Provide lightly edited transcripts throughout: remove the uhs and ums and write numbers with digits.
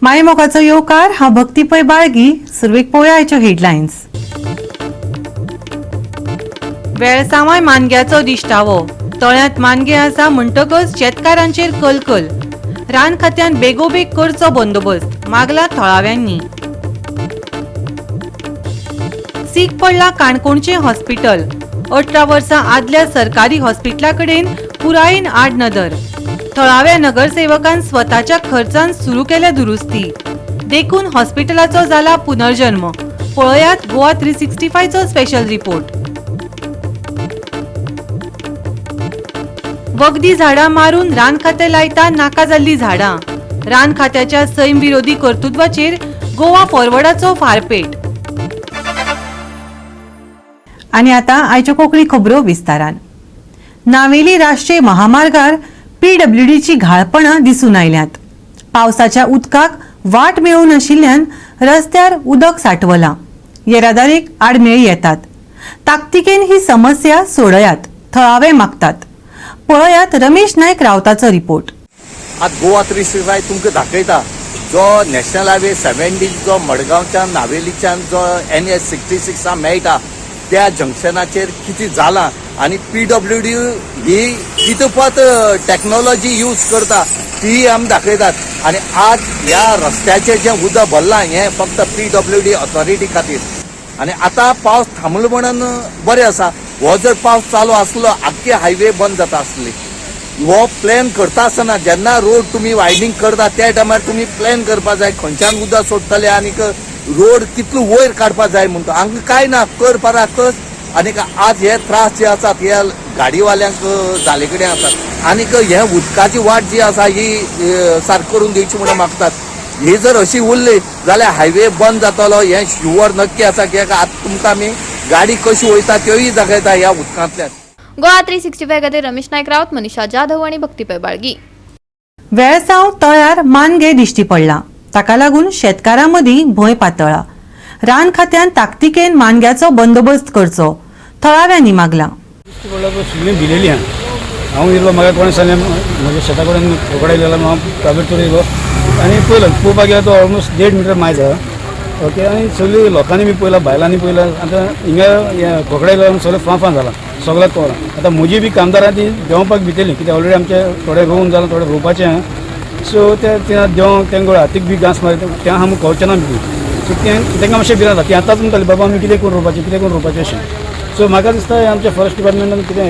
मायमोगाचो येवकार हांव भक्ती पै बाळगी. सुरवेक पळोवया आयच्यो हेडलायन्स. वेळसावाय मानग्याचो दिश्टावो. तळ्यांत मानगे आसा म्हणटकच शेतकारांचेर कलकल. रान खात्यान बेगोबेग करचो बंदोबस्त मागला थळाव्यांनी. सीक पडला काणकोणचे हॉस्पिटल. 18 वर्सां आदल्या सरकारी हॉस्पिटला कडेन पुरायेन आड नदर. थळाव्या नगरसेवकान स्वताच्या खर्चान सुरू केल्या दुरुस्ती. देखून हॉस्पिटलाचो जाला पुनर्जन्म. पळयात गोवा 365 चो स्पेशल रिपोर्ट. वखदी झाडां मारून रान खातें लायता नाका जाल्ली झाडां. रान खात्याच्या सैम विरोधी कर्तुत्वाचेर गोवा फॉरवर्डाचो फारपेट. आनी आतां आयच्यो कोंकणी खबरो विस्तारान. नावेली राष्ट्रीय महामार्गार PWDची घाळपणां दिसून आयल्यात. पावसाच्या उदकाक वाट मेळूं नाशिल्ल्यान रस्त्यार उदक सांठवलां. येरादारीक आडमेळी येतात. ताकतिकेन ही समस्या सोडयात, थळावे मागतात. पळयात रमेश नायक रावताचो रिपोर्ट. आज गोवा 365 तुमकां दाखयता जो नॅशनल हायवे 70 जो मडगांवच्यान नावेलीच्यान जो NH 66 मेळटा त्या जंक्शनाचेर कितें जालां आनी PWD ही कितें पत टॅक्नॉलॉजी यूज करता ती आमी दाखयतात. आनी आज ह्या रस्त्याचेर जें उदक भरलां हें फक्त PWD ऑथॉरिटी खातीर. आनी आतां पावस थांबलो म्हणून बरें आसा. हो जर पावस चालू आसलो आख्खे हायवे बंद जाता आसली. हो प्लॅन करता आसतना जेन्ना रोड तुमी वायडनींग करता त्या टायमार तुमी प्लॅन करपाक जाय खंयच्यान उदक सोडटले आनीक रोड कितलो वयर काडपाक जाय म्हणटा. हांगा कांय ना, कर पारा कर. आनीक आज हे त्रास जे आसात हे गाडीवाल्यांक जाले कडेन आसात. आनीक हे उदकाची वाट जी आसा ही सारक करून दिवची म्हणून मागतात. ही जर अशी उरली जाल्यार हायवे बंद जातलो हें शुअर नक्की आसा. कित्याक आतां तुमकां आमी गाडी कशी वयता त्योय दाखयता ह्या उदकांतल्यान. गोवा 365 खातीर रमेश नायक रावत, मनीषा जाधव आनी भक्तीपै बाळगी. वेळसाव तळ्यार मानगे दिश्टी पडला. ताका लागून शेतकारां मदीं भंय पातळ्ळा. रान खात्यान ताकतिकेन मानग्याचो बंदोबस्त करचो थळाव्यांनी मागला. दिलेली हांव येयलो म्हाका कोणें सांगलें म्हज्या शेता कडेन क्रोकोडायल जाल्यार हांव प्रायवेट कडेन येयलो आनी पळयलो पळोवपाक गेलो तो ऑलमोस्ट 1.5 मिटर मायज आहा. ओके आनी सगळीं लोकांनी बी पळयला बायलांनी पळयला. आतां हिंगा क्रोकोडायल लागून सगळें फां जालां सगळ्याक कळना. आतां म्हजी बी कामदारां ती देंवपाक भितरलीं कित्याक ऑलरेडी आमचे थोडे रोवन जालां थोडे रोवपाचें आहा. सो ते देंवक तेंका हातीक बी घांस मारता तें आमी कळचें ना बी. सो तेंकां मातशें भिरांता ती आतांच म्हणटाली बाबा आमी कितें करून रोवपाचें अशें. सो म्हाका दिसता आमच्या फॉरेस्ट डिपार्टमेंटान कितें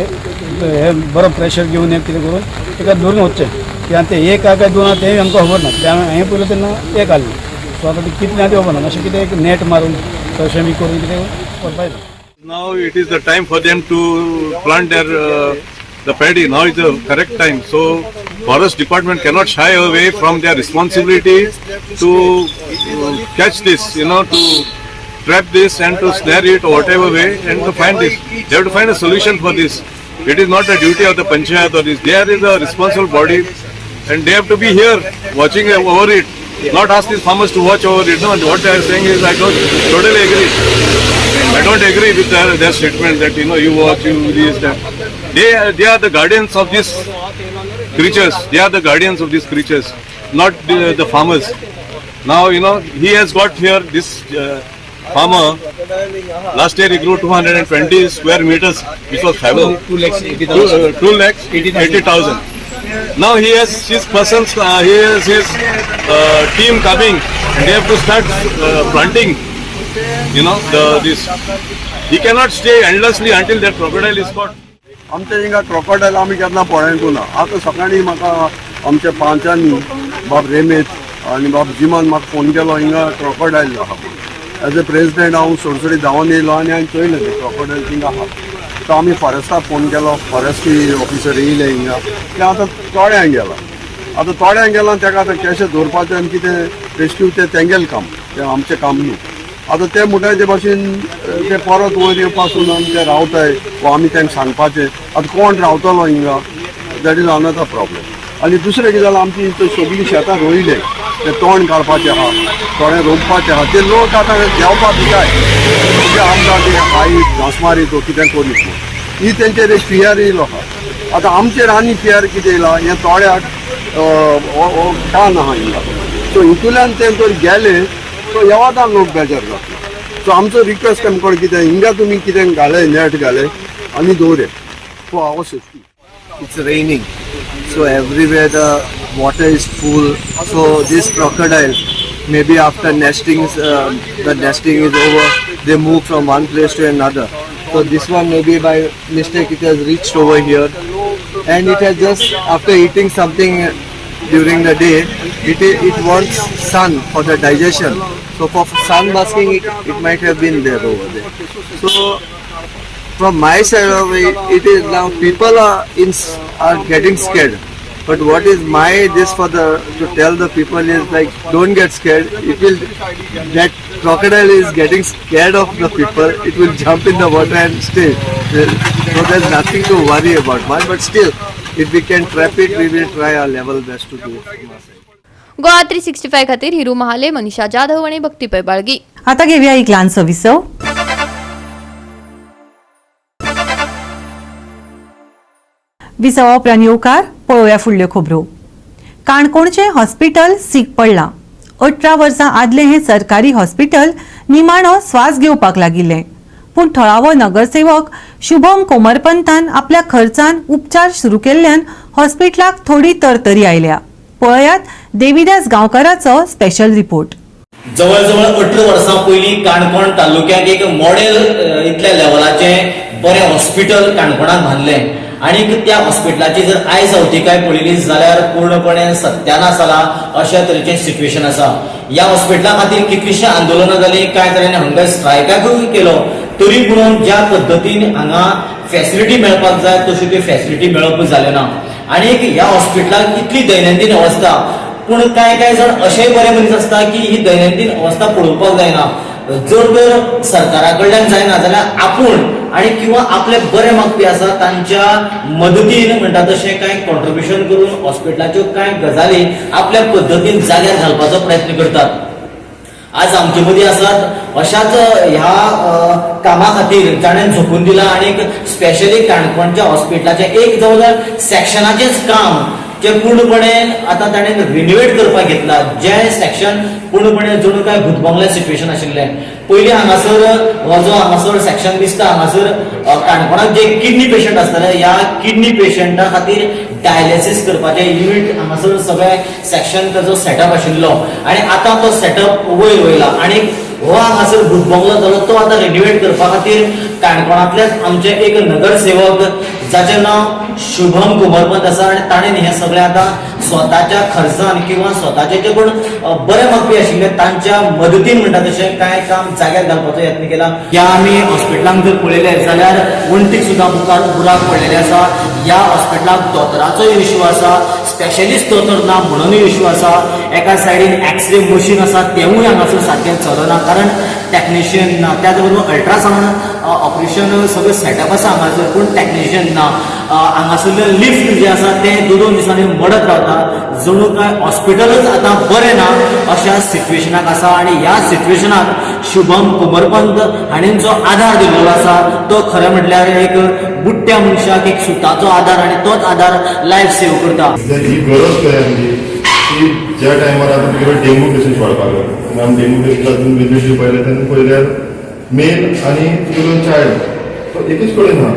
हें बरो प्रेशर घेवन हें कितें करून ताका धरून वचचें. कित्याक तें एक काय 2 आहा तेंय आमकां खबर ना. कित्याक हांवें पयलो तेन्ना एक आसलें. सो आतां तें कितलें आहा तें खबर ना. अशें कितें एक नेट मारून तशें बी करून कितें करपाक जाय. Now it is the time for them to plant the paddy. Now is the correct time. So forest department cannot shy away from their responsibility to catch this, to trap this and to snare it or whatever way and to find this. They have to find a solution for this. It is not the duty of the panchayat or this. There is a responsible body and they have to be here watching over it. Not ask these farmers to watch over it. No, what they are saying is I don't totally agree. I don't agree with their statement that you watch, you this, that. They are the guardians of these creatures. They are the guardians of these creatures, not the farmers. Now he has got here this farmer. Last year he grew 220 square meters, which was fabulous. 2,80,000. Now he has his persons. He has his team coming, and they have to start planting. This. He cannot stay endlessly until that crocodile is caught. आमच्या हिंगा crocodile आमी केन्ना पळयकूं ना. आतां सकाळीं म्हाका आमच्या पांचांनी बाब रेमेश आनी बाब जिमान म्हाका फोन केलो हिंगा क्रोकोडायल आहा. एज अ प्रेसिडेंट हांव सोडसोडी धांवन येयलो आनी हांवें चोयलें तें क्रोकोडायल थिंगा आहा. सो आमी फॉरेस्टाक फोन केलो. फॉरेस्ट ऑफिसर येयले हिंगा. ते आतां तोड्यांक गेला. आतां तोड्यांक गेला ताका आतां कशें दवरपाचें आनी कितें रेस्क्यू तें तेंगेलें काम. तें आमचें काम न्हू. आतां ते म्हणटात ते भाशेन ते परत वयर येवपासून आमी ते रावताय वा आमी तांकां सांगपाचें. आतां कोण रावतलो हिंगा दॅट इज अनदर प्रॉब्लेम. आनी दुसरें कितें जालां आमची सगळीं शेतां रोयले ते तोंड काडपाचें आहा थोडें रोंपपाचें आहा. ते लोक आतां देंवपाक भिताय म्हणजे आमकां ते हायट घांसमारी तो कितें करीत ही तेंचेर एक फियर येयलो आहा. आतां आमचेर आनी फियर कितें येयला हें थोड्याक कान आहा हिंगा. सो हितूंतल्यान ते जर गेले सो येवादां लोक बेजार जातले. सो आमचो रिक्वेस्ट तेमकां कितें हिंगा तुमी कितें घाले नेट घाले आनी दवरे for our safety. It's raining, so everywhere the water is full. So this crocodile, maybe after nesting, the nesting is over, they move from one place to another. So this one maybe by mistake it has reached over here, and it has just after eating something during the day, it wants sun for the digestion. So for sun basking, it might have been there over there. So from my side of it is now people are getting scared. But what is my this for the to tell the people is like don't get scared. It will that crocodile is getting scared of the people. It will jump in the water and stay. So there's nothing to worry about much. But still, if we can trap it, we will try our level best to do it from our side. Goa 365 खातीर हिरू महाले, मनीषा जाधव आणि भक्तीपै बाळगी. आता घेऊया एक लहानसो विसव. विसवा उपरांत येवकार पळोवया फुडल्यो खबरो. काणकोणचे हॉस्पिटल सीक पडलां. 18 वर्सां आदले हे सरकारी हॉस्पिटल निमाणो स्वास घेवपाक लागिल्ले. पूण थळावो नगरसेवक शुभम कोमरपंतान आपल्या खर्चान उपचार सुरू केल्ल्यान हॉस्पिटलाक थोडी तरतरी आयल्या. पळयात देविदास गांवकाराचो स्पेशल रिपोर्ट. जवळ जवळ 18 वर्सां पयलीं काणकोण तालुक्यात एक मॉडेल इतल्या लेवलाचें बरें हॉस्पिटल काणकोणात बांदलें. आणि त्या हॉस्पिटलाची जर आयज अवतिकाय पळयली जाल्यार पूर्णपणे सत्यानाश जाला अशा तरेचें सिच्युएशन आसा. ह्या हॉस्पिटला खातीर कितलीशीं आंदोलनां जालीं, कांय तऱ्यान हांगा स्ट्रायकाकूय केलो, तरी पूण ज्या पद्दतीन हांगा फॅसिलिटी मेळपाक जाय तशी ती फॅसिलिटी मेळपूच जाले ना. आनी ह्या हॉस्पिटलाक इतली दैनंदीन अवस्था, पूण कांय जाण अशेय बरे मनीस आसता की ही दैनंदीन अवस्था पळोवपाक जायना. जर तर सरकारा कडल्यान जायना जाल्यार आपूण आणि किंवा आपले बरे मागपी आसा तांच्या मदतीन म्हणटा तशें कांय कॉन्ट्रिब्युशन करून हॉस्पिटलाच्यो कांय गजाली आपल्या पद्दतीन जाग्यार घालपाचो प्रयत्न करतात. आज आमचे मदीं आसात अशाच ह्या कामा खातीर जाणें झोकून दिला आणि स्पेशली काणकोणच्या हॉस्पिटलाचें एक जवळ जवळ सेक्शनाचेंच काम जे पूर्णपणे आता ताणें रिनोवेट करपाक घेतला. जे सेक्शन पूर्णपणे जणू काय भूतबंगला सिच्युएशन आशिल्लें. पयलीं हांगासर हो जो हांगासर सेक्शन दिसता, हांगासर काणकोणाक जे किडनी पेशंट आसताले, ह्या किडनी पेशंटा खातीर डायलिसीस करपाचें युनिट हांगासर सगळें सेक्शन ताजो सेटअप आशिल्लो. आनी आतां तो सेटअप वयर वयला आनी हो हांगासर भूतबंगलो जालो तो आतां रिनोवेट करपा खातीर काणकोणांतलेच आमचे एक नगरसेवक जाचें नांव शुभम कोमरपंत आसा आनी ताणें हें सगळें आतां स्वताच्या खर्चान किंवा स्वताचे जे कोण बरे मागपी आशिल्ले तांच्या मदतीन म्हणटा तशें कांय काम जाग्यार घालपाचो यत्न केला. ह्या आमी हॉस्पिटलांत जर पळयलें जाल्यार वण्टीक सुद्दां बुराक पडलेले आसा. ह्या हॉस्पिटलाक दोतोराचोय इश्यू आसा, स्पेशलिस्ट दोतोर ना म्हणूनय इश्यू आसा. एका सायडीन एक्सरे मशीन आसा तेवूय हांगासर सारकें चलना कारण टेक्निशियन ना. त्याच बरोबर अल्ट्रासाउंड ऑपरेशन सगळें सेटअप आसा हांगासर पूण टेक्निशियन ना. हांगासरलें लिफ्ट जें आसा तें 2-2 दिसांनी मडत रावता. जणू काय हॉस्पिटलच आतां बरें ना अशा सिच्युएशनाक आसा. आनी ह्या सिच्युएशनाक शुभम कोमरपंत हांणी जो आधार दिल्लो आसा तो खरें म्हटल्यार एक बुट्ट्या मनशाक एक सुताचो आधार आनी तोच आधार लायफ सेव करता. ही गरज काय आमची की ज्या टायमार आतां तुगे डेंगू केसीस वाडपाक लागले. आमी डेंगू केसीसातून विजिट पळयले तेन्ना पळयल्यार मेल आनी चिल्ड्रन चायल्ड तो एकूच कडेन ना.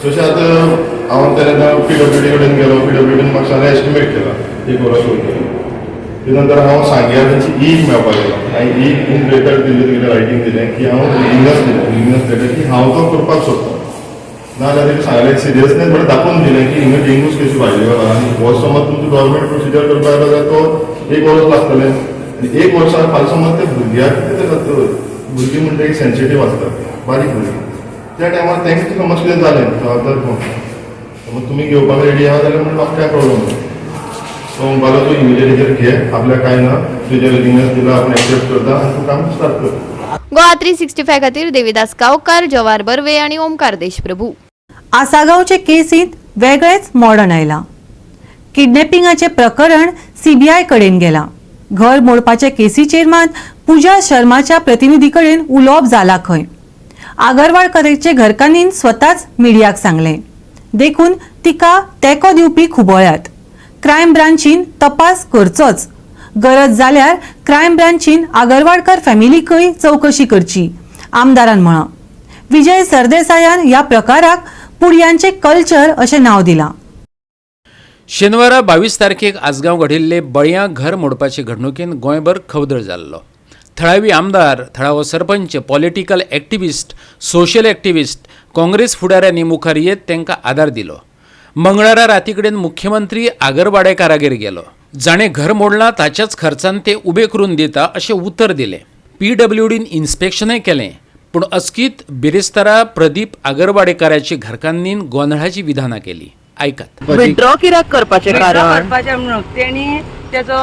जशें आतां हांव तेन्ना PWD कडेन गेलो. PWDन म्हाका सांगलें एस्टिमेट केला 1 वरां केली. ते नंतर हांव सांग्यार तेंची ईग मेळपाक गेलो. हांवें ईग इन लेटर दिलें, तुगेलें रायटींग दिलें की हांव विलिंगनस लेटर की हांव तो करपाक सोदतां. नाजाल्यार तेका सांगलें सिरियसनेस म्हणून दाखोवन दिलें की हिंगा डेंगूज केसी वाडल्यो आनी हो समज तुमचो गव्हर्मेंट प्रोसिजर करपाक येता जाल्यार तो 1 वर्स लागतलें. आनी 1 वर्सा फाल्यां समज ते भुरग्याक कितें भुरगीं म्हणटा एक सेन्सिटीव आसता, बारीक भुरगीं. त्या टायमार तेंका समज कितें जालें जबाबदार कोण समज तुमी घेवपाक रेडी आहा जाल्यार म्हणटा म्हाका कांय प्रॉब्लम ना. सो बाबा तूं इमिजिएटली घे, आपल्याक कांय ना, तुजें विलिंगनस दिला आपण एक्सेप्ट करता आनी तूं काम स्टार्ट कर. गोवा 365 खातीर देविदास गांवकार, जवाहर बर्वे आणि ओमकार देशप्रभू. आसागांवचे केसींत वेगळेच मॉडर्न आयला. किडनॅपिंगाचे प्रकरण CBI कडेन गेला. घर मोडपाचे केसीचेर मात पूजा शर्माच्या प्रतिनिधी कडेन उलोवप जाला खंय. आगरवाळकरेचे घरकान्नीन स्वताच मिडियाक सांगलें. देखून तिका तेंको दिवपी खुबळ्यात. क्रायम ब्रांचीन तपास करचोच. गरज जाल्यार क्रायम ब्रांचीन आगरवाडकर फॅमिलीकय चौकशी करची, आमदारान म्हळां. विजय सरदेसायान ह्या प्रकाराक पुडयांचे कल्चर अशें नांव दिलां. शेनवारा 22 तारखेक आसगांव घडिल्ले बळयां घर मोडपाचे घडणुकेन गोंयभर खवदळ जाल्लो. थळावी आमदार, थळावो सरपंच, political activist, social activist, Congress फुडाऱ्यांनी मुखार येत तांकां आदार दिलो. मंगळारा रातीकडेन मुख्यमंत्री आगरवाडेकारागेर गेलो. जाणें घर मोडलां ताच्याच खर्चान ते उबें करून दिता अशें उतर दिलें. PWDन इन्स्पेक्शनय केलें, पूण अचकीत बिरेस्तारा प्रदीप आगरवाडेकाराची घरकान्नीन गोंधळाची विधानां केली. आयकात. विड्रॉ कित्याक करपाचें कारण? करपाचें म्हणून तेणी तेजो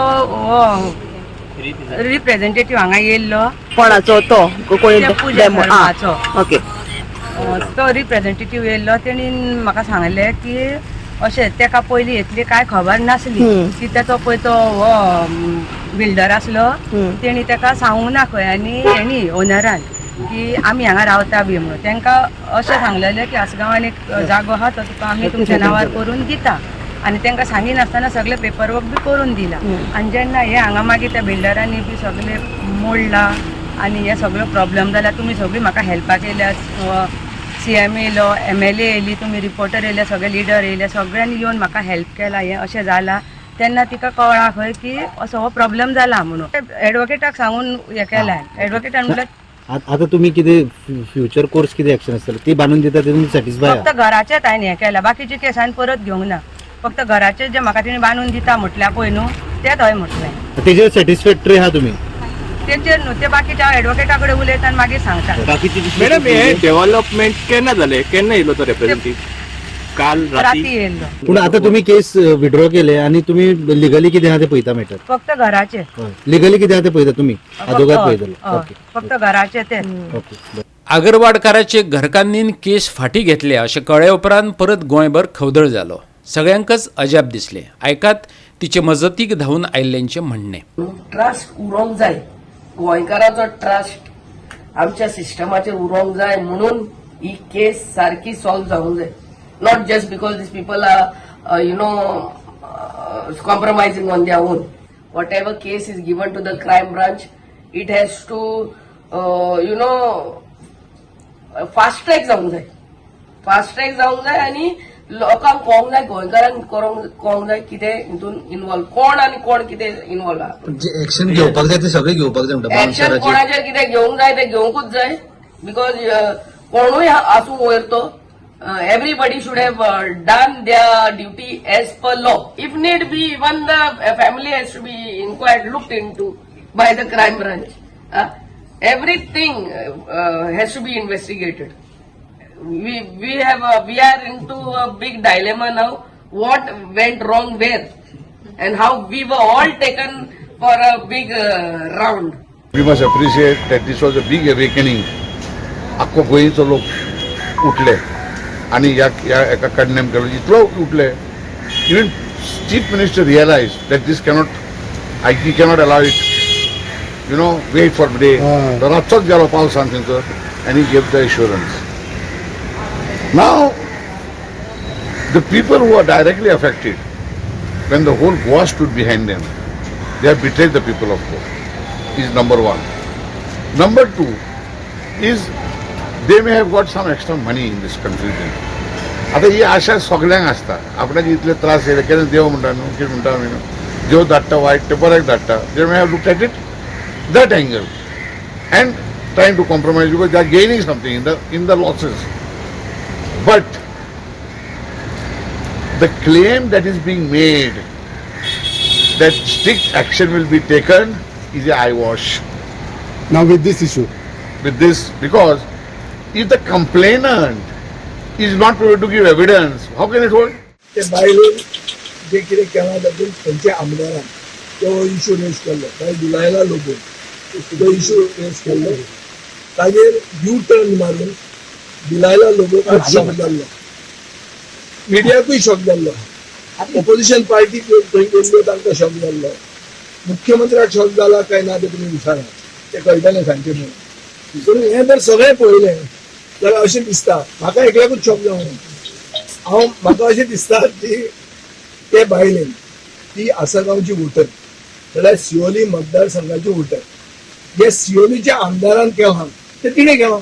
रिप्रेझेंटेटिव्ह हांगा येयल्लो. कोणाचो तो? कोणी धर्माचो. ओके. तो रिप्रेझेंटेटिव्ह येयल्लो. तेणी म्हाका सांगलें की अशें तेका पयलीं इतली कांय खबर नासली की तेचो पळय तो बिल्डर आसलो. तेणी तेका सांगूंक ना खंय, आनी हेणी ओनरान की आमी हांगा रावता बी म्हणून. तांकां अशें सांगलेलें की आसगांवान एक जागो आहा तो तुका आमी तुमच्या नांवार करून दिता. आनी तांकां सांगिनासतना सगळे पेपर वर्क बी करून दिला. आनी जेन्ना हे हांगा मागीर त्या बिल्डरांनी बी सगळे मोडला आनी हे सगळो प्रॉब्लेम जाला, तुमी सगळीं म्हाका हेल्पाक येयल्या. CM येयलो, MLA येयली, तुमी रिपोर्टर येयले, सगळे लिडर येयले, सगळ्यांनी येवन म्हाका हेल्प केला. हें अशें जालां तेन्ना तिका कळ्ळां खंय की असो हो प्रॉब्लेम जाला म्हणून. एडवोकेटाक सांगून हें केलां. एडवोकेटान म्हणलें आता तुम्ही कितें फ्युचर कोर्स कितें एक्शन आसतलें ती बांदून दिता तेतून सॅटिस्फाय? फक्त घराचेच हांवें हें केलां, बाकीची केस हांवें परत घेवंक ना. फक्त घराचे जे म्हाका तिणें बांदून दिता म्हटल्या पळय न्हू, तेच हांवें म्हटलें. तेजेर सॅटिस्फॅक्टरी आहा तुमी? तेचेर न्हू, ते बाकीच्या हांव एडवोकेटा कडेन उलयता आनी मागीर सांगता. मॅडम हे डेव्हलपमेंट केन्ना जालें? केन्ना येयलो तो रिप्रेझेंटेटिव्ह? काल राती येयल्लो. पूण आता तुम्ही केस विड्रॉ केले आणि तुम्ही लिगली कितें आहा ते पळयता मेळटात? फक्त घराचे. लिगली कितें आहा ते पळयता तुमी? आदोगाद पळयता. ओके. फक्त घराचे ते. ओके. आगरवाडकाराचे घरकान्नीन केस फाटी घेतल्या अशें कळ्ळे उपरांत परत गोंयभर खवदळ जालो. सगळ्यांकच अजाप दिसले. आयकात तिचे मजतीक धांवन आयिल्ल्यांचें म्हणणें. ट्रस्ट उरोंक जाय, गोंयकाराचो ट्रस्ट आमच्या सिस्टमाचेर उरोंक जाय म्हणून ही केस सारकी सॉल्व जावंक जाय. Not just because these people are compromising on their own. Whatever case is given to the crime branch, it has to fast track जावंक जाय. फास्ट ट्रॅक जावंक जाय आनी लोकांक कळोंक जाय, गोंयकारांक कळोंक जाय कितें हितून इन्वॉल्व कोण आनी कोण कितें इन्वॉल्व आहा. जे एक्शन घेवपाक जाय ते सगळे घेवपाक जाय म्हणटा. एक्शन कोणाचेर कितें घेवंक जाय ते घेवंकूच जाय. बिकॉज कोणूय आसूं वयर तो everybody should have done their duty as per law. If need be, even the family has to be inquired, looked into by the crime branch. Everything has to be investigated. We are into a big dilemma now. What went wrong where, and how we were all taken for a big round. We must appreciate that this was a big awakening. आख्खो गोंयचो लोक उठले आणि एका condemn केलो, इतलो उठले. Even chief minister realise that this he cannot allow it, wait for day. रातचोच गेलो पावसान थंयसर आनी gave the assurance. Now the people who are directly affected, when the whole Goa stood behind them, they have betrayed the people of Goa, is number one. Number two is they may have got some extra money in this confusion. आता ही आशा सगळ्यांक आसता. आपणाक इतले त्रास येयले केन्ना देव म्हणटा न्हू, कितें म्हणटा आमी न्हू, देव धाडटा वायट ते बऱ्याक धाडटा. They may have looked at it that angle and trying to compromise because they are gaining something in the losses. But the claim that is being made that strict action will be taken is a eyewash. Now with this issue, With this, because if the complainant is not able to give evidence, how can it hold? ते बायलेन जे कितें केलां तातूंत खंयच्या आमदारान तो issue raise केल्लो, काय दिलायला लोगून तो इशू रेज केल्लो. ताजेर यू टर्न मारून दिलायला लोगोक शॉक जाल्लो, मिडियाकूय शॉक जाल्लो, ऑपोजिशन पार्टी थंय गेल्ल्यो तांकां शॉक जाल्लो, मुख्यमंत्र्याक शॉक जाला काय ना ते तुमी विचारा, ते कळटलें सांगचें म्हणून. पूण हें जर सगळें पळयलें जाल्यार अशें दिसता, म्हाका एकल्याकूच शॉक जावं ना. म्हाका अशें दिसता की ते बायलेन ती आसगांवची वोटर जाल्यार सिओली मतदारसंघाचे वोटर जे सिओलीच्या आमदारान केलां ते तिणें केलां.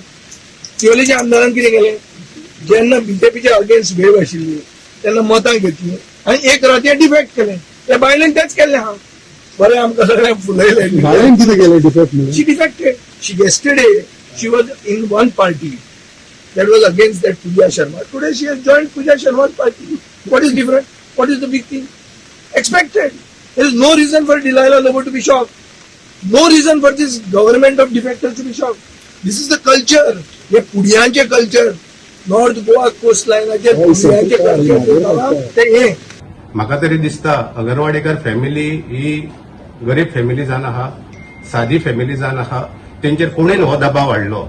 सिओलीच्या आमदारान कितें केलें, जेन्ना बीजेपीच्या अगेन्स्ट वेव आशिल्ली तेन्ना मतां घेतली आनी एक राती डिफेक्ट केलें. त्या बायलेन तेच केल्लें आहा. बरें आमकां सगळ्यांक फुलयलें. बायलेन कितें केलें defect? She defected. She yesterday she was in one party that was against that Pooja Sharma. Today she has joined Pooja Sharma's party. What is different? What is the big thing? Expected. There is no reason for Delilah Lobo to be shocked. No reason for this government of defectors to be shocked. This is the culture. हे पुडियांचे culture, north Goa कोस्टलायनाचे पुडियांचे culture ते हे. म्हाका तरी दिसता अगरवाडेकर family ही गरीब family जावन आहा, सादी फॅमिली जावन आहा. तेंचेर कोणेन हो दबाव हाडलो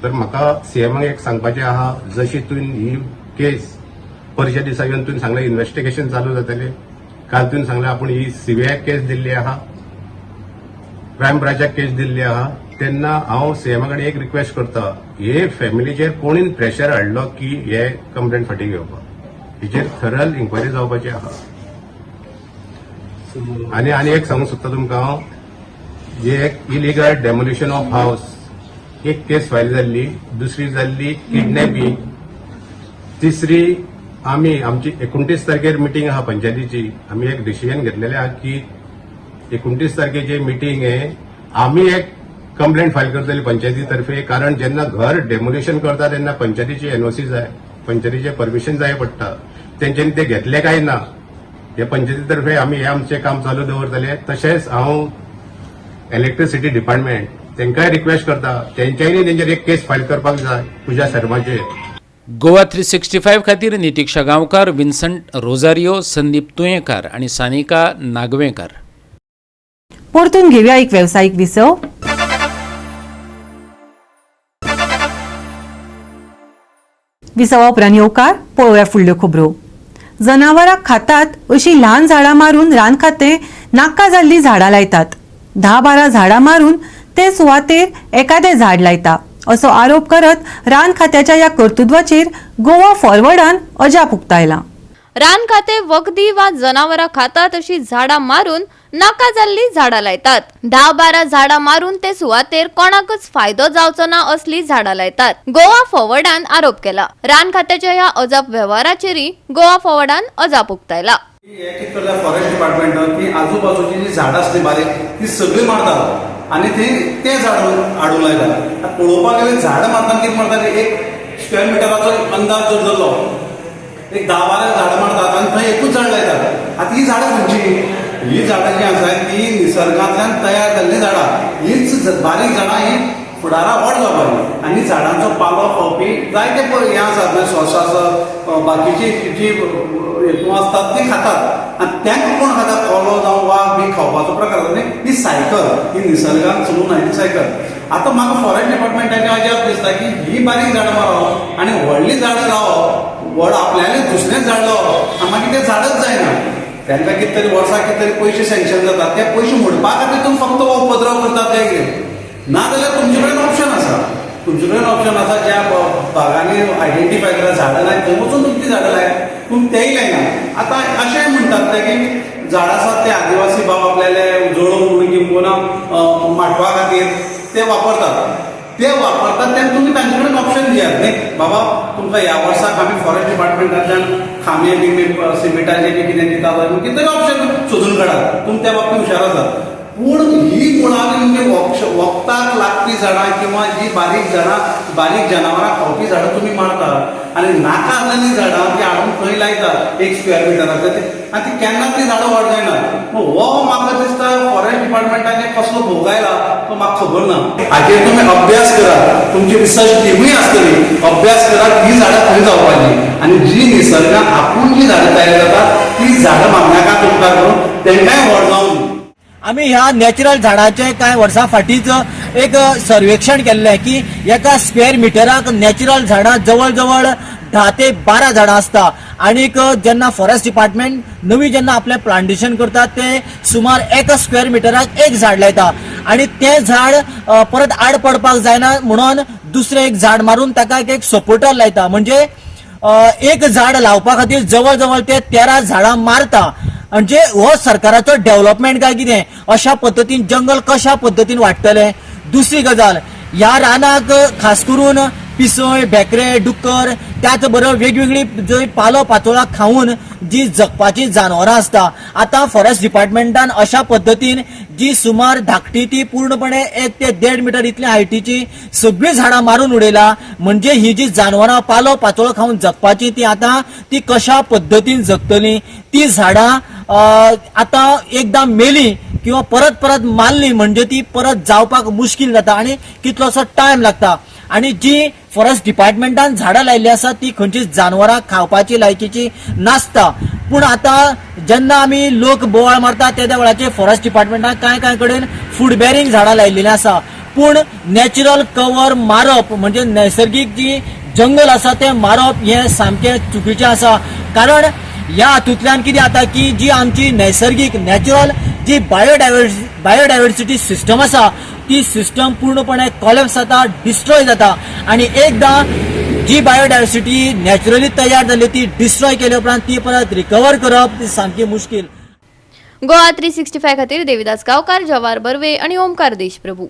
तर म्हाका सीएमाक एक सांगपाचें आहा, जशी तुवें ही केस परच्या दिसा येवन तुवें सांगलें इन्व्हेस्टिगेशन चालू जातलें. काल तुवें सांगलें आपूण ही सीबीआय केस दिल्ली आहा, क्रायम ब्रांचाक केस दिल्ली आहा. तेन्ना हांव सीएमा कडेन एक रिक्वेस्ट करता, हे फॅमिलीचेर कोणीन प्रेशर हाडलो की हे कंप्लेंट फाटीं घेवपाक, हेचेर थरल इन्क्वायरी जावपाची आहा. आनी एक सांगूंक सोदता तुमकां हांव, जे एक इलिगल डेमोलिशन ऑफ हाऊस एक केस फायल जाल्ली, दुसरी जाल्ली किडनॅपिंग, तिसरी आमी आमची 29 तारखेर मिटींग आहा पंचायतीची. आमी एक डिसिजन घेतलेलें आहा की 29 तारखेची मिटींग आहे, आमी एक कंप्लेंट फायल करतली पंचायती तर्फे. कारण जेन्ना घर डेमोलिशन करता तेन्ना पंचायतीची एनओसी जाय, पंचायतीचे परमिशन जाय पडटा. तेंच्यांनी ते घेतले काय ना. हे पंचायती तर्फे आमी हे आमचें काम चालू दवरतले. तशेंच हांव इलेक्ट्रिसिटी डिपार्टमेंट तेंकाय रिक्वेस्ट करता, तेंच्यांनी तेंचेर एक केस फायल करपाक जाय पुजा शर्माचेर. गोवा 365 खातीर नितीक्षा गांवकार, विन्संट रोजारियो, संदीप तुयेंकार आणि सानिका नागवेंकार. परतून घेऊया एक व्यावसायिक विसव. विसवा उपरांत येवकार पळोवया फुडल्यो खबरो. जनावरां खातात अशी ल्हान झाडां मारून रानखातें नाका जाल्ली झाडां लायतात. 10-12 झाडां मारून ते सुवातेर एखादें झाड लायता असो आरोप करत रान खात्याच्या या कर्तुत्वाचेर गोवा फॉरवर्डान अजाप उक्तायला. रान खाते वखदी वा जनावरां खातात अशी झाडां मारून नाका जाल्ली झाडां लायतात. 10-12 झाडां मारून ते सुवातेर कोणाकच फायदो जावचो ना असली झाडां लायतात. गोवा फॉरवर्डान आरोप केला. रान खात्याच्या ह्या अजाप व्यवहाराचेरय गोवा फॉरवर्डान अजाप उक्तायला. हे कितें करता फॉरेस्ट डिपार्टमेंटान की आजूबाजूची जी झाडां आसली बारीक ती सगळी मारतात आनी ते झाड हाडून लायतात. पळोवपाक गेल्यार झाडां मारतना कितें मारतात, एक स्क्वेअर मिटराचो अंदाज जर धरलो, एक 10-12 झाडां मारतात आनी थंय एकूच झाड लायतात. आतां ही झाडां खंयची? ही झाडां जी आसा ती निसर्गांतल्यान तयार जाल्ली झाडां. हीच बारीक झाडां ही फुडारा व्हड जावपाची आनी झाडांचो पालो खावपी जायते हे आसात, सोंस आसा, बाकीची जी हेतू आसतात ती खातात आनी तांकां कोण खाता, कोलो जावं वाघ बी खावपाचो प्रकार आसा न्ही. ही सायकल ही निसर्गान चलून आयली सायकल. आतां म्हाका फॉरेस्ट डिपार्टमेंटाचे अजाप दिसता की ही बारीक झाडां मारप आनी व्हडली झाडां लावप, व्हड आपल्याले दुसरेंच झाड लावप आनी मागीर ते झाडच जायना. तांकां कितें तरी वर्साक कितें तरी पयशे सँक्शन जातात, ते पयशे मोडपा खातीर तुमी फक्त उपद्रव करतात ते. ना जाल्यार तुमचे कडेन ऑप्शन आसा. तुमचे कडेन ऑप्शन आसा ज्या भागांनी आयडेंटिफाय करा झाडां लाय, थंय वचून तुमची झाडां लाय, पूण तेय लायना. आतां अशेंय म्हणटात ते की झाड आसात ते आदिवासी भाव आपल्याले जळोवन म्हणून किंबहुना माटवा खातीर ते वापरतात. ते वापरतात तेन्ना तुमी तांचे कडेन ऑप्शन दियात न्ही. बाबा तुमकां ह्या वर्साक आमी फॉरेस्ट डिपार्टमेंटांतल्यान खांबे बी सिमेंटाचे बी कितें दितात, कितें तरी ऑप्शन सोदून काडात. तुमी त्या बाबतींत हुशार आसात. पूण ही मुळावी म्हणजे वखदाक लागपी झाडां किंवा जी बारीक झाडां, बारीक जनावरां खावपी झाडां तुमी मारतात आनी नाका जाल्ली झाडां ती हाडून खंय लायतात 1 स्क्वेअर मिटराचेर आनी ती केन्ना ती झाडां व्हड जायना. हो म्हाका दिसता फॉरेस्ट डिपार्टमेंटाचे कसलो भोग आयला तो म्हाका खबर ना. हाचेर तुमी अभ्यास करात, तुमची रिसर्च टिमूय आसतली, अभ्यास करात ही झाडां खंय जावपाची आनी जी निसर्गान आपूण जी झाडां तयार जातात ती झाडां मागनाका तुमकां करून तेंकाय व्हड जावन. आम्ही ह्या नॅचरल झाडांचे कांय वर्सां फाटींच एक सर्वेक्षण केल्लें की एका स्क्वेअर मिटराक नॅचरल झाडां जवळ जवळ 10 ते 12 झाडां आसता. आनीक जेन्ना फॉरेस्ट डिपार्टमेंट नवी जेन्ना आपलें प्लांटेशन करतात ते सुमार 1 स्क्वेअर मिटराक 1 झाड लायता आनी तें झाड परत आड पडपाक जायना म्हणून दुसरें एक झाड मारून ताका एक सपोर्टर लायता. म्हणजे एक झाड लावपा खातीर जवळ जवळ ते 13 झाडां मारता म्हणजे हो सरकाराचो डेव्हलपमेंट काय कितें, अशा पद्दतीन जंगल कशा पद्दतीन वाडटले. दुसरी गजाल, ह्या रानाक खास करून पिसोय, बेकरे, डुक्कर, त्याच बरोबर वेगवेगळी जंय पालो पातोळा खाऊन जी जगपाची जनावरां आसता, आतां फॉरेस्ट डिपार्टमेंटान अशा पद्दतीन जी सुमार धाकटी ती पूर्णपणे 1 ते 1.5 मीटर इतल्या हायटीची सगळी झाडां मारून उडयला. म्हणजे ही जी जनावरां पालो पातोळो खाऊन जगपाची ती आतां ती कशा पद्दतीन जगतली. ती झाडां आतां एकदां मेली किंवा परत परत मारली म्हणजे ती परत जावपाक मुश्कील जाता आणि कितलोसो टायम लागता. आणि जी फॉरेस्ट डिपार्टमेंटान झाडां लायिल्ली आसा ती खंयचीच जनावरां खावपाची लायकीची नासता. पूण आतां जेन्ना आमी लोक बोवाळ मारता त्या वेळाचेर फॉरेस्ट डिपार्टमेंटान कांय कडेन फूड बेरिंग झाडां लायिल्लीं आसा. पूण नॅचरल कवर मारप म्हणजे नैसर्गिक जी जंगल आसा तें मारप हें सामकें चुकीचें आसा. कारण ह्या हातूंतल्यान कितें जाता की जी आमची नैसर्गिक नॅचरल जी बायोडायवर्सिटी सिस्टम आसा ती सिस्टम पूर्णपणे कॉलेप्स जाता, डिस्ट्रॉय जाता. आणि एकदां जी बायोडायवर्सिटी नॅचरली तयार जाल्ली ती डिस्ट्रॉय केल्या उपरांत ती परत रिकवर करप ती सामकी मुश्कील. गोवा 365 खातीर देविदास गांवकार, जवाहर बर्वे आणि ओमकार देशप्रभू.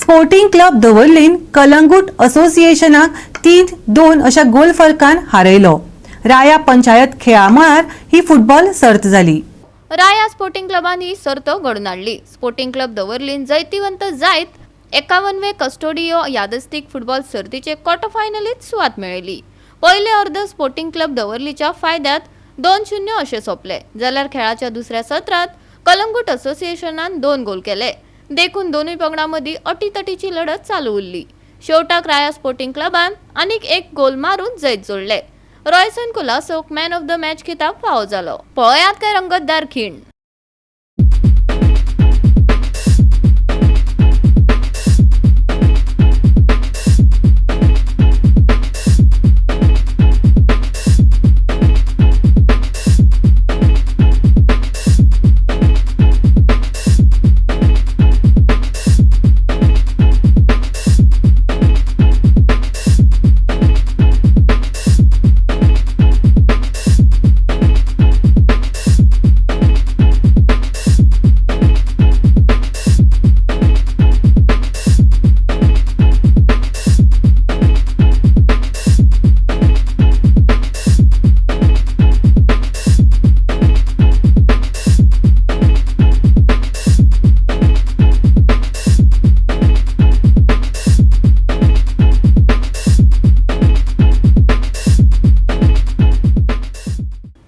स्पोर्टिंग क्लब दवर्लीन कलंगूट असोसिएशनाक 3-2 अशा गोल फरकान हारयलो. राया पंचायत खेळा मळार ही फुटबॉल सर्त जाली. राया स्पोर्टिंग क्लबान ही सर्त घडून हाडली. स्पोर्टिंग क्लब दवर्लीन जैतिवंत जायत 51वे कस्टोडियो यादस्तीक फुटबॉल सर्तीचे क्वार्टर फायनलीत सुवात मेळयली. पयले अर्द स्पोर्टिंग क्लब दवर्लीच्या फायद्यात 2-0 अशें सोंपले. जाल्यार खेळाच्या दुसऱ्या सत्रांत कलंगूट असोसिएशनान 2 गोल केले. देखून दोनूय पंगडां मदीं अटीतटीची लढत चालू उरली. शेवटाक राया स्पोर्टिंग क्लबान आनीक 1 गोल मारून जैत जोडले. रॉयसन कुलासोक मॅन ऑफ द मॅच खिताब फावो जालो. पळयात काय रंगतदार खीण.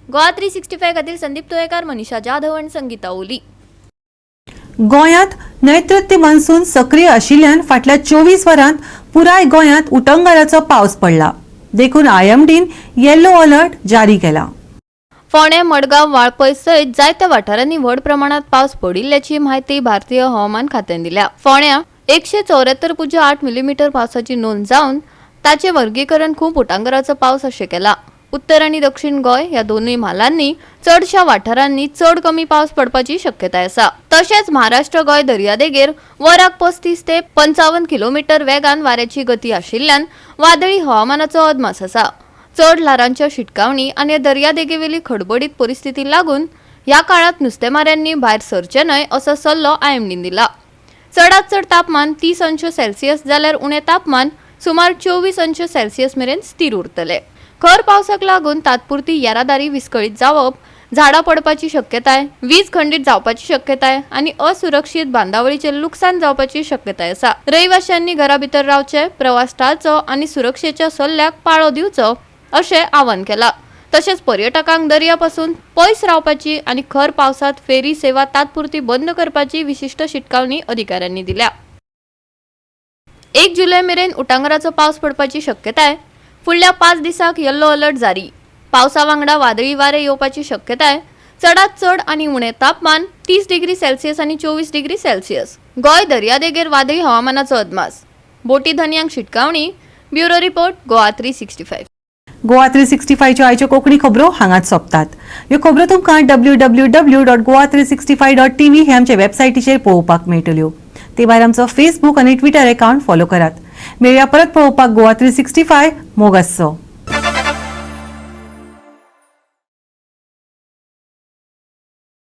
गोवा 365 खातीर संदीप तुयेकार, मनीषा जाधव आणि संगीता ओली. गोंयांत नैऋत्य मान्सून सक्रिय आशिल्ल्यान फाटल्या 24 वरांत पुराय गोंयांत उटंगाराचो पावस पडला. देखून IMDन येलो अलर्ट जारी केला. फोंडें, मडगांव, वाळपय सयत जायत्या वाठारांनी व्हड प्रमाणात पावस पडिल्ल्याची माहिती भारतीय हवामान खात्यान दिल्या. फोंड्यां 174.8 मिलीमीटर पावसाची नोंद जावन ताचे वर्गीकरण खूब उटंगाराचो पावस अशें केला. उत्तर आणि दक्षिण गोंय ह्या दोनूय म्हालांनी चडशा वाठारांनी चड कमी पावस पडपाची शक्यताय आसा. तशेंच महाराष्ट्र गोंय दर्यादेगेर वराक 35 ते 55 किलोमीटर वेगान वाऱ्याची गती आशिल्ल्यान वादळी हवामानाचो अदमास आसा. चड ल्हारांच्या शिटकावणी आनी दर्यादेगेवेली खडबडीत परिस्थिती लागून ह्या काळात नुस्तेमाऱ्यांनी भायर सरचे न्हय असो सल्लो IMDन दिला. चडांत चड तापमान 30 अंश सेल्सियस जाल्यार उणें तापमान सुमार 24 अंश सेल्सियस मेरेन स्थिर उरतले. खर पावसाक लागून तात्पुरती येरादारी विस्कळीत जावप, झाडां पडपाची शक्यताय, वीज खंडीत जावपाची शक्यताय आनी असुरक्षीत बांदावळीचें लुकसाण जावपाची शक्यताय आसा. रहिवाशांनी घरा भितर रावचे, प्रवास टाळचो आनी सुरक्षेच्या सल्ल्याक पाळो दिवचो अशें आवाहन केलां. तशेंच पर्यटकांक दर्यापासून पयस रावपाची आनी खर पावसात फेरी सेवा तात्पुरती बंद करपाची विशिष्ट शिटकावणी अधिकाऱ्यांनी दिल्या. 1 जुलय मेरेन उटंगाराचो पावस पडपाची शक्यताय. फुडल्या 5 दिसांक येल्लो अलर्ट जारी. पावसा वांगडा वादळी वारे येवपाची शक्यताय. चडांत चड आनी उणें तापमान 30 डिग्री सेल्सियस आनी 24 डिग्री सेल्सियस. गोंय दर्यादेगेर वादळी हवामानाचो अदमास. बोटी धन्यांक शिटकावणी. Bureau report, Goa 365. गोवा 365 च्यो आयच्यो कोंकणी खबरो हांगाच सोंपतात. ह्यो खबरो तुमकां www.goa365.tv हे आमचे वेबसायटीचेर पळोवपाक मेळटल्यो. ते भायर आमचो फेसबूक आनी ट्विटर अकाउंट फॉलो करात. मेळया परत पळोवपाक गोवा 365 मोग आसचो.